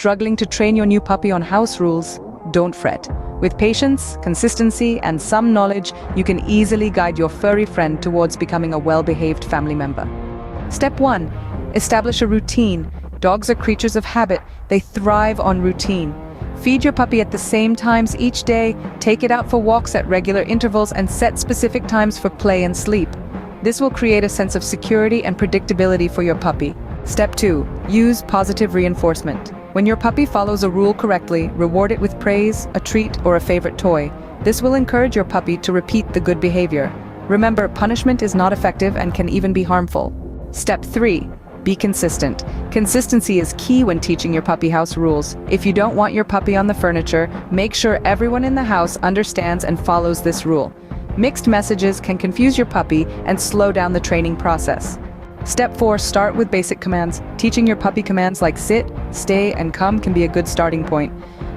Struggling to train your new puppy on house rules? Don't fret. With patience, consistency, and some knowledge, you can easily guide your furry friend towards becoming a well-behaved family member. Step 1. Establish a routine. Dogs are creatures of habit. They thrive on routine. Feed your puppy at the same times each day, take it out for walks at regular intervals, and set specific times for play and sleep. This will create a sense of security and predictability for your puppy. Step 2. Use positive reinforcement. When your puppy follows a rule correctly, reward it with praise, a treat, or a favorite toy. This will encourage your puppy to repeat the good behavior. Remember, punishment is not effective and can even be harmful. Step 3. Be consistent. Consistency is key when teaching your puppy house rules. If you don't want your puppy on the furniture, make sure everyone in the house understands and follows this rule. Mixed messages can confuse your puppy and slow down the training process. Step 4. Start with basic commands. Teaching your puppy commands like sit, stay, and come can be a good starting point.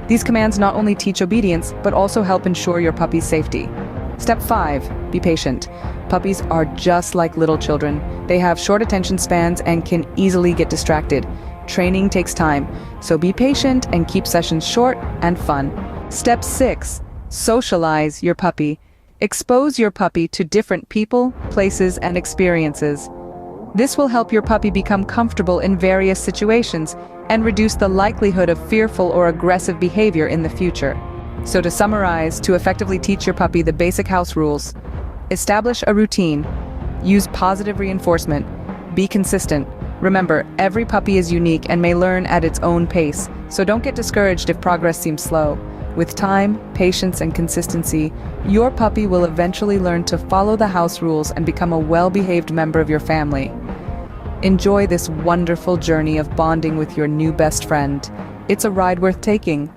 These commands not only teach obedience, but also help ensure your puppy's safety. Step 5. Be patient. Puppies are just like little children. They have short attention spans and can easily get distracted. Training takes time, so be patient and keep sessions short and fun. Step 6. Socialize your puppy. Expose your puppy to different people, places, and experiences. This will help your puppy become comfortable in various situations and reduce the likelihood of fearful or aggressive behavior in the future. So to summarize, to effectively teach your puppy the basic house rules: establish a routine, use positive reinforcement, be consistent. Remember, every puppy is unique and may learn at its own pace, so don't get discouraged if progress seems slow. With time, patience, and consistency, your puppy will eventually learn to follow the house rules and become a well-behaved member of your family. Enjoy this wonderful journey of bonding with your new best friend. It's a ride worth taking.